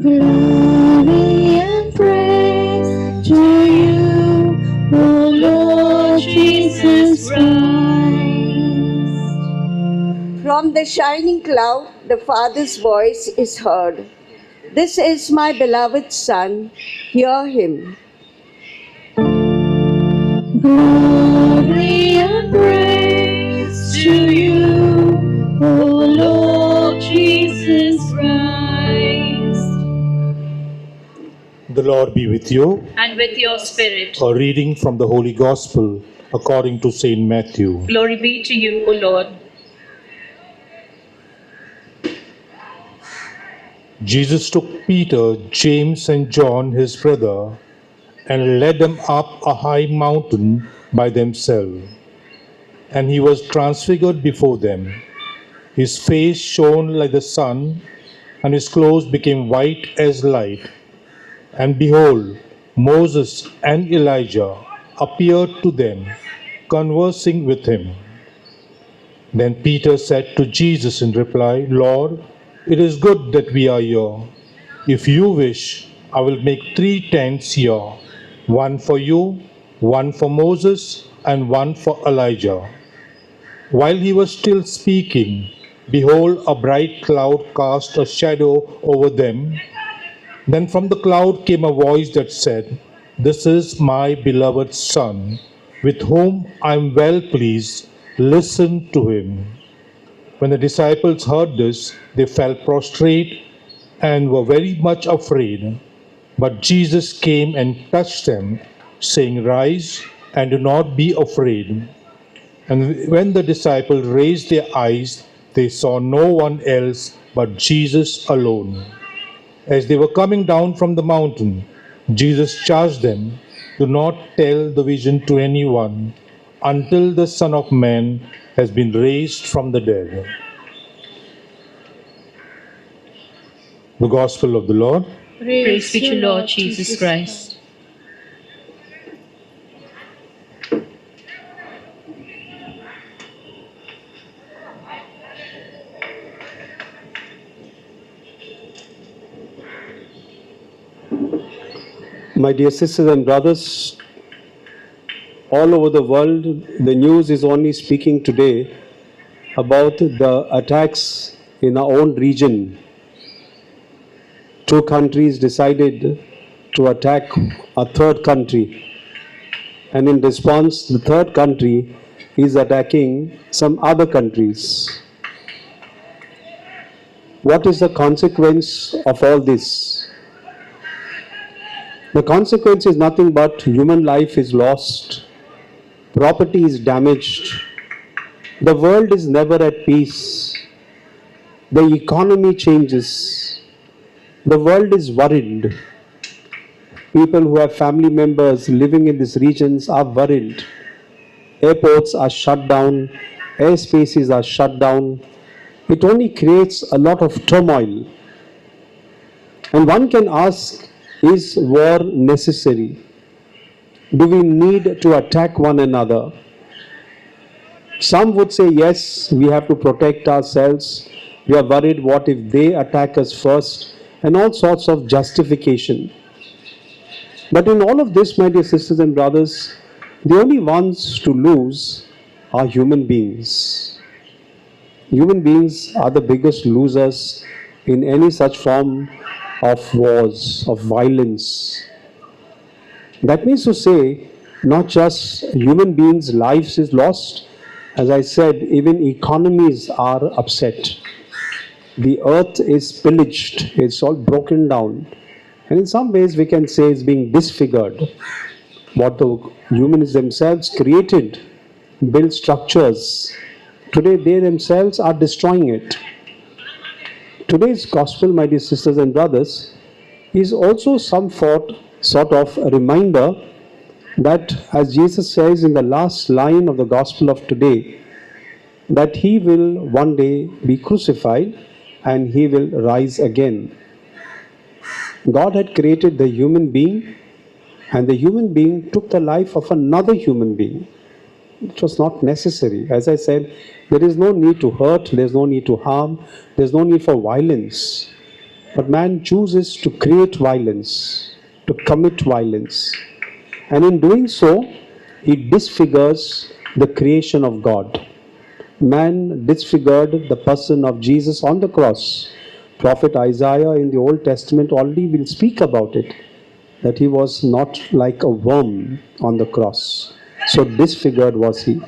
Glory and praise to you, O Lord Jesus Christ. From the shining cloud, the Father's voice is heard. This is my beloved Son, hear him. Glory and praise to you, O Lord Jesus Christ. The Lord be with you. And with your spirit. A reading from the Holy Gospel according to Saint Matthew. Glory be to you, O Lord. Jesus took Peter, James, and John, his brother, and led them up a high mountain by themselves. And he was transfigured before them. His face shone like the sun, and his clothes became white as light. And behold, Moses and Elijah appeared to them, conversing with him. Then Peter said to Jesus in reply, Lord, it is good that we are here. If you wish, I will make 3 tents here, one for you, one for Moses, and one for Elijah. While he was still speaking, behold, a bright cloud cast a shadow over them. Then from the cloud came a voice that said, This is my beloved Son, with whom I am well pleased. Listen to him. When the disciples heard this, they fell prostrate and were very much afraid. But Jesus came and touched them, saying, Rise and do not be afraid. And when the disciples raised their eyes, they saw no one else but Jesus alone. As they were coming down from the mountain, Jesus charged them, Do not tell the vision to anyone until the Son of Man has been raised from the dead. The Gospel of the Lord. Praise be to Lord Jesus Christ. My dear sisters and brothers, all over the world, the news is only speaking today about the attacks in our own region. 2 countries decided to attack a third country, and in response, the third country is attacking some other countries. What is the consequence of all this? The consequence is nothing but human life is lost, property is damaged, the world is never at peace, the economy changes, the world is worried. People who have family members living in these regions are worried. Airports are shut down, airspaces are shut down. It only creates a lot of turmoil. And one can ask, is war necessary? Do we need to attack one another? Some would say, yes, we have to protect ourselves. We are worried, what if they attack us first? And all sorts of justification. But in all of this, my dear sisters and brothers, the only ones to lose are human beings. Human beings are the biggest losers in any such form of wars, of violence. That means to say, not just human beings' lives is lost, as I said, even economies are upset. The earth is pillaged, it's all broken down. And in some ways we can say it's being disfigured. What the humans themselves created, built structures, today they themselves are destroying it. Today's gospel, my dear sisters and brothers, is also some sort of a reminder that, as Jesus says in the last line of the gospel of today, that he will one day be crucified and he will rise again. God had created the human being, and the human being took the life of another human being. It was not necessary. As I said, there is no need to hurt, there is no need to harm, there is no need for violence. But man chooses to create violence, to commit violence. And in doing so, he disfigures the creation of God. Man disfigured the person of Jesus on the cross. Prophet Isaiah in the Old Testament already will speak about it, that he was not like a worm on the cross. So disfigured was he.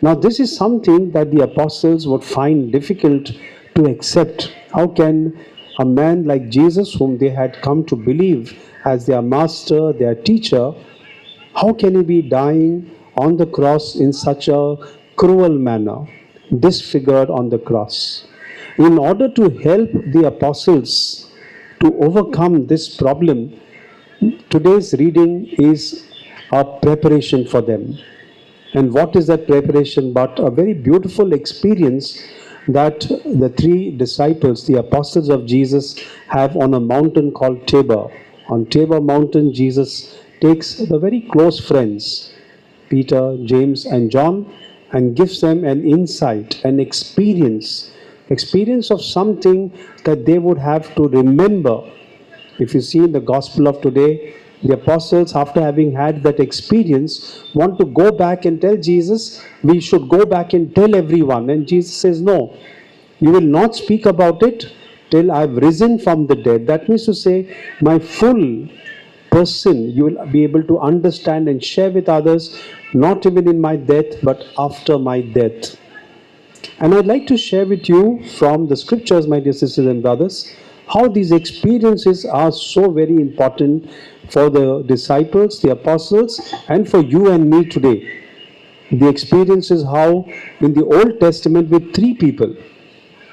Now this is something that the apostles would find difficult to accept. How can a man like Jesus, whom they had come to believe as their master, their teacher, how can he be dying on the cross in such a cruel manner, disfigured on the cross? In order to help the apostles to overcome this problem, today's reading is a preparation for them. And what is that preparation but a very beautiful experience that the three disciples, the apostles of Jesus, have on a mountain called Tabor. On Tabor mountain, Jesus takes the very close friends, Peter, James and John, and gives them an insight, an experience of something that they would have to remember. If you see in the gospel of today, the apostles, after having had that experience, want to go back and tell Jesus, we should go back and tell everyone. And Jesus says, no, you will not speak about it till I have risen from the dead. That means to say, my full person you will be able to understand and share with others, not even in my death, but after my death. And I'd like to share with you from the scriptures, my dear sisters and brothers, how these experiences are so very important for the disciples, the apostles, and for you and me today. The experience is how in the Old Testament with three people,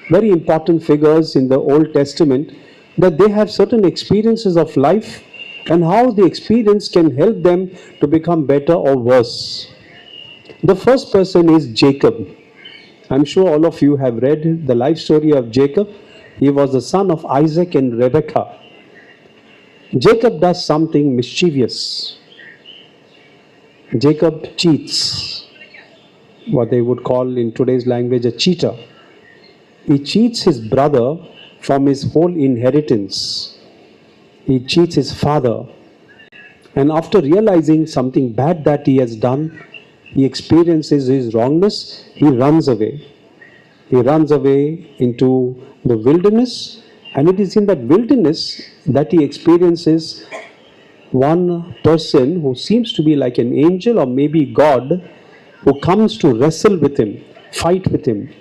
very important figures in the Old Testament, that they have certain experiences of life and how the experience can help them to become better or worse. The first person is Jacob. I'm sure all of you have read the life story of Jacob. He was the son of Isaac and Rebekah. Jacob does something mischievous. Jacob cheats, what they would call in today's language a cheater. He cheats his brother from his whole inheritance. He cheats his father. And after realizing something bad that he has done, he experiences his wrongness, he runs away. He runs away into the wilderness, and it is in that wilderness that he experiences one person who seems to be like an angel or maybe God, who comes to wrestle with him, fight with him.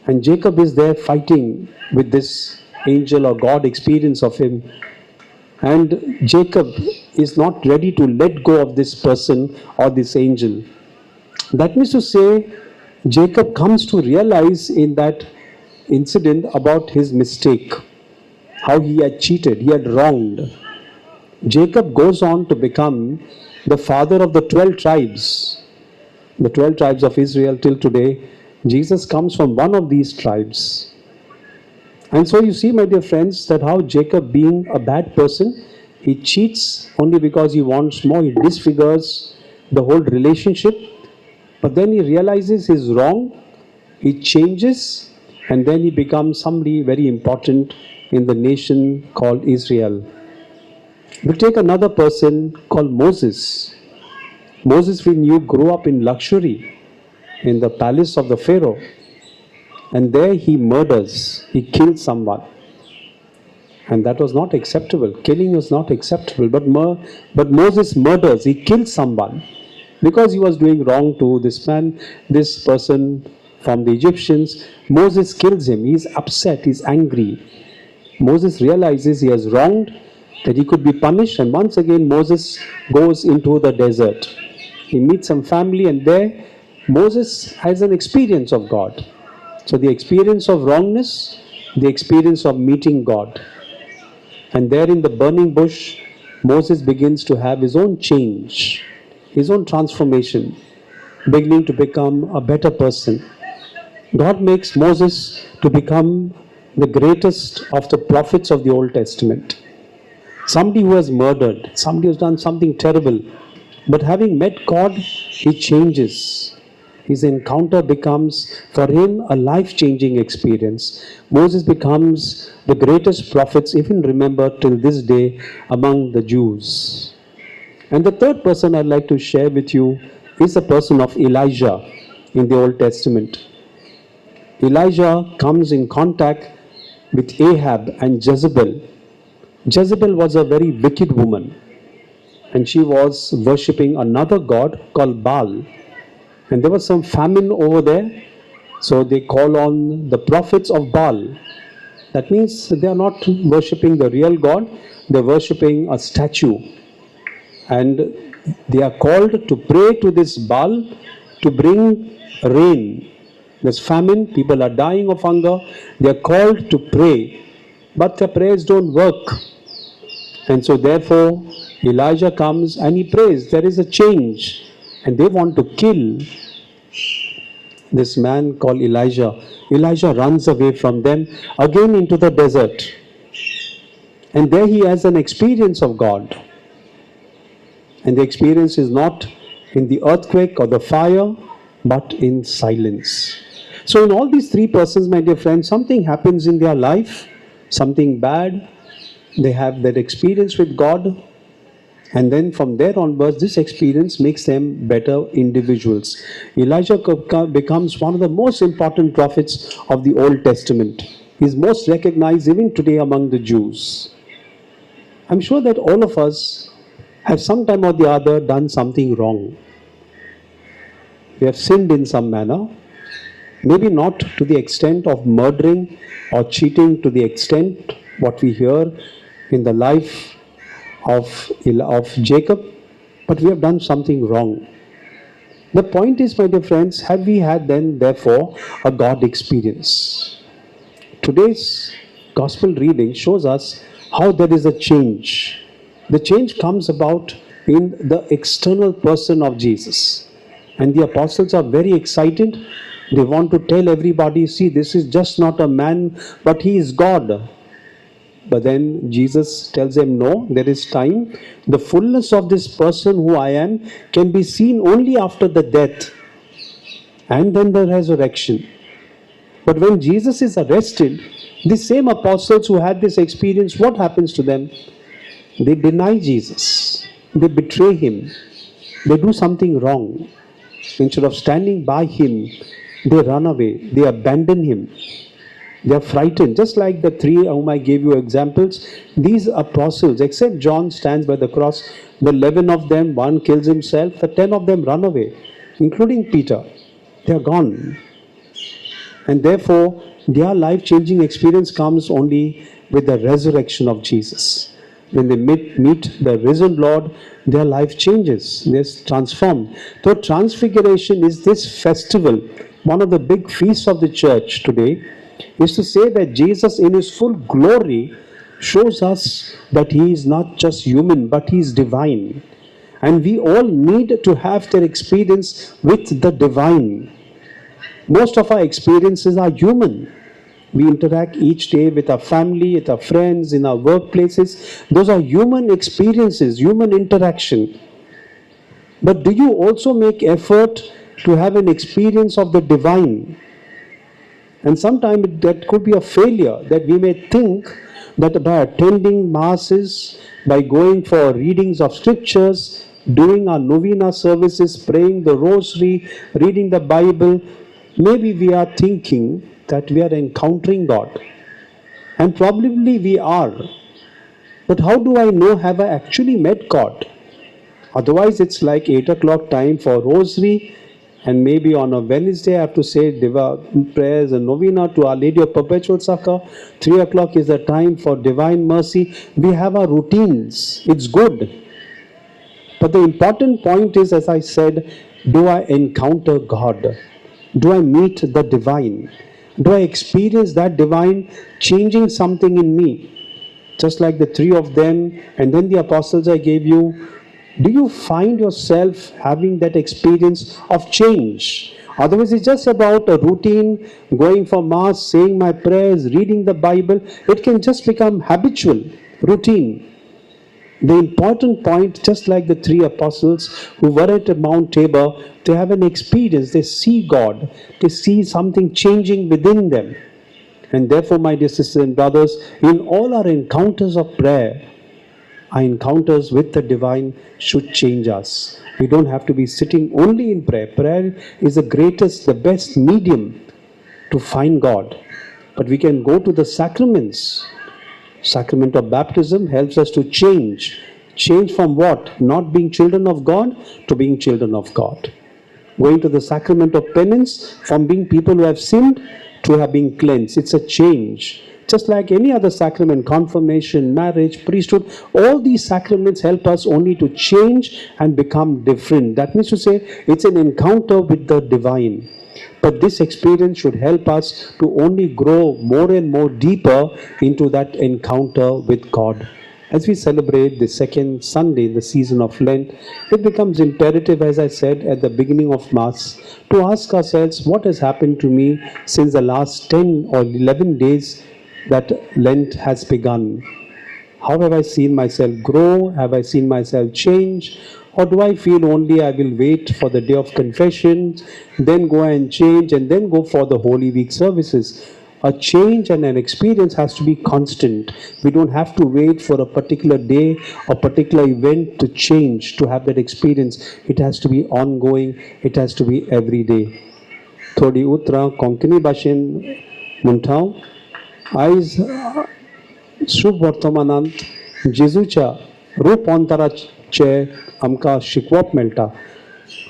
And Jacob is there fighting with this angel or God experience of him. And Jacob is not ready to let go of this person or this angel. That means to say, Jacob comes to realize in that incident about his mistake, how he had cheated, he had wronged. Jacob goes on to become the father of the 12 tribes. The 12 tribes of Israel till today. Jesus comes from one of these tribes. And so you see, my dear friends, that how Jacob, being a bad person, he cheats only because he wants more. He disfigures the whole relationship. But then he realizes he's wrong. He changes. And then he becomes somebody very important in the nation called Israel. We'll take another person called Moses. Moses, we knew, grew up in luxury in the palace of the Pharaoh. And there he murders, he kills someone. And that was not acceptable. Killing was not acceptable. But Moses murders, he kills someone. Because he was doing wrong to this man, this person from the Egyptians. Moses kills him. He's upset, he's angry. Moses realizes he has wronged, that he could be punished. And once again Moses goes into the desert. He meets some family, and there Moses has an experience of God. So the experience of wrongness, the experience of meeting God. And there in the burning bush, Moses begins to have his own change, his own transformation, beginning to become a better person. God makes Moses to become the greatest of the prophets of the Old Testament. Somebody who has murdered, somebody who has done something terrible. But having met God, he changes. His encounter becomes for him a life-changing experience. Moses becomes the greatest prophets even remembered till this day among the Jews. And the third person I'd like to share with you is the person of Elijah in the Old Testament. Elijah comes in contact with Ahab and Jezebel. Jezebel was a very wicked woman, and she was worshipping another god called Baal. And there was some famine over there, so they call on the prophets of Baal. That means they are not worshipping the real God, they are worshipping a statue. And they are called to pray to this Baal to bring rain. There's famine, people are dying of hunger, they are called to pray, but their prayers don't work. And so therefore Elijah comes and he prays. There is a change, and they want to kill this man called Elijah. Elijah runs away from them again into the desert, and there he has an experience of God. And the experience is not in the earthquake or the fire, but in silence. So in all these three persons, my dear friends, something happens in their life, something bad. They have that experience with God, and then from there onwards, this experience makes them better individuals. Elijah becomes one of the most important prophets of the Old Testament. He is most recognized even today among the Jews. I'm sure that all of us have sometime or the other done something wrong. We have sinned in some manner, maybe not to the extent of murdering or cheating to the extent what we hear in the life of Jacob, but we have done something wrong. The point is, my dear friends, have we had then therefore a God experience? Today's gospel reading shows us how there is a change. The change comes about in the external person of Jesus. And the apostles are very excited. They want to tell everybody, see, this is just not a man, but he is God. But then Jesus tells them, no, there is time. The fullness of this person who I am can be seen only after the death and then the resurrection. But when Jesus is arrested, the same apostles who had this experience, what happens to them? They deny Jesus. They betray him. They do something wrong. Instead of standing by him, they run away. They abandon him. They are frightened. Just like the three whom I gave you examples, these apostles, except John stands by the cross, the 11 of them, one kills himself, the 10 of them run away, including Peter. They are gone. And therefore, their life-changing experience comes only with the resurrection of Jesus. When they meet the risen Lord, their life changes. They're transformed. So Transfiguration is this festival, one of the big feasts of the church today, is to say that Jesus in his full glory shows us that he is not just human, but he is divine. And we all need to have that experience with the divine. Most of our experiences are human. We interact each day with our family, with our friends, in our workplaces. Those are human experiences, human interaction. But do you also make effort to have an experience of the divine? And sometimes that could be a failure, that we may think that by attending masses, by going for readings of scriptures, doing our novena services, praying the rosary, reading the Bible, maybe we are thinking that we are encountering God. And probably we are. But how do I know, have I actually met God? Otherwise it's like 8 o'clock time for rosary, and maybe on a Wednesday I have to say prayers and novena to Our Lady of Perpetual Succor. 3 o'clock is the time for Divine Mercy. We have our routines. It's good. But the important point is, as I said, do I encounter God? Do I meet the divine? Do I experience that divine changing something in me? Just like the three of them and then the apostles I gave you. Do you find yourself having that experience of change? Otherwise, it's just about a routine, going for mass, saying my prayers, reading the Bible. It can just become habitual, routine. The important point, just like the three apostles who were at Mount Tabor, they have an experience. They see God. They see something changing within them. And therefore, my dear sisters and brothers, in all our encounters of prayer, our encounters with the divine should change us. We don't have to be sitting only in prayer. Prayer is the greatest, the best medium to find God. But we can go to the sacraments. Sacrament of baptism helps us to change. Change from what? Not being children of God to being children of God. Going to the sacrament of penance, from being people who have sinned to have been cleansed. It's a change. Just like any other sacrament, confirmation, marriage, priesthood, all these sacraments help us only to change and become different. That means to say, it's an encounter with the divine. But this experience should help us to only grow more and more deeper into that encounter with God. As we celebrate the second Sunday in the season of Lent, it becomes imperative, as I said at the beginning of Mass, to ask ourselves what has happened to me since the last 10 or 11 days that Lent has begun. How have I seen myself grow? Have I seen myself change? Or do I feel only I will wait for the day of confession, then go and change, and then go for the Holy Week services? A change and an experience has to be constant. We don't have to wait for a particular day or particular event to change, to have that experience. It has to be ongoing. It has to be every day. Thodi utra konkani bashin munthau. आयज शुभ वर्तमानांत जेजूच्या रूपांतराचे आमकां शिकवप मेळटा.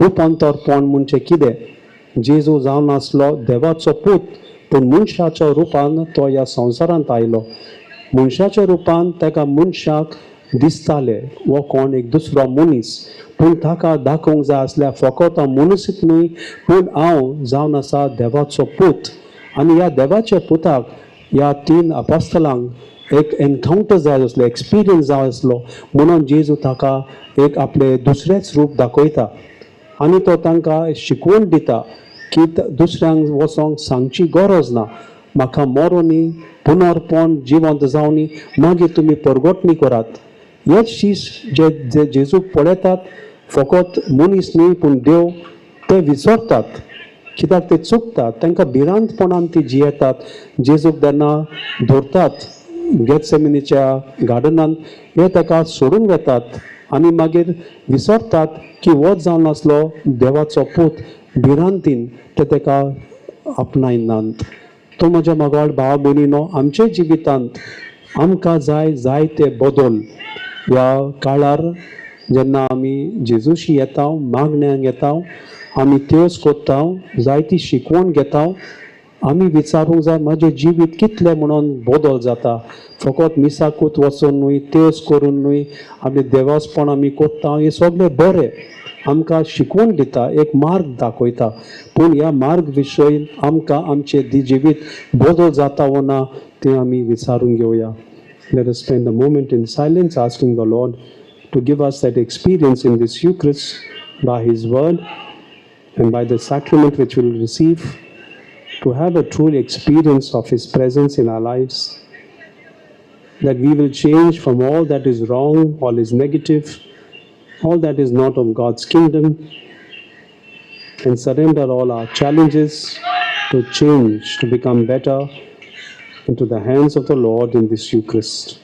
रूपांतरपण म्हणजे कितें? जेजू जावन आसलो देवाचो पूत, पूण मनशाच्या रुपान तो ह्या संवसारांत आयलो. मनशाच्या रुपान ताका मनशाक दिसताले वो कोण एक दुसरो मनीस, पूण ताका दाखोवंक जाय आसल्यार फकत हांव मनीसच न्हय, पूण हांव जावन आसा देवाचो पूत. आनी ह्या देवाच्या पुताक ह्या तीन अपोस्तलांक एक एनकाउंटर जाय आसलो, एक्सपिरियन्स जाय आसलो, म्हणून जेजू ताका एक आपले दुसरेंच रूप दाखयता आनी तो तांकां शिकवण दिता की दुसऱ्यांक वचोंक सांगची गरज ना. म्हाका मरोनी पुनर्पण जिवंत जावनी मागीर तुमी परगटणी करात. हेच शीश जे जेजूक पळयतात फकत मनीस न्हय पूण देव ते विसरतात. कित्याक ते चुकतात, तांकां भिरांतपणान ती जियेतात. जेजूक जेन्ना धरतात गेथसेमनीच्या गार्डनांत, हे ताका सोडून वेतात आनी मागीर विसरतात की हो जावन आसलो देवाचो पूत. भिरांतीन ते ताका आपणायनात. तो म्हज्या मोगाळ भाव भयणीनो, आमचे जिवितांत आमकां जायते बदल ह्या काळार जेन्ना आमी जेजूशी येता, मागण्यांक येता, आमी त्योच कोत्ता, जायती शिकवण घेता, आमी विचारूंक जाय म्हजें जिवीत कितलें म्हणून बदल जाता. फकत मिसाकूत वचून न्हय, त्योच करून न्हय, आमी देवाचपण आमी कोत्ता, हें सगळें बरें आमकां शिकवण दिता, एक मार्ग दाखयता. पूण ह्या मार्ग विशयी आमकां आमचें जिवीत बदल जाता वो ना तें आमी विचारून घेवया. Let us spend a moment in silence asking the Lord to give us that experience in this Eucharist by His Word and by the sacrament which we will receive, to have a true experience of His presence in our lives, that we will change from all that is wrong, all is negative, all that is not of God's kingdom, and surrender all our challenges to change, to become better into the hands of the Lord in this Eucharist.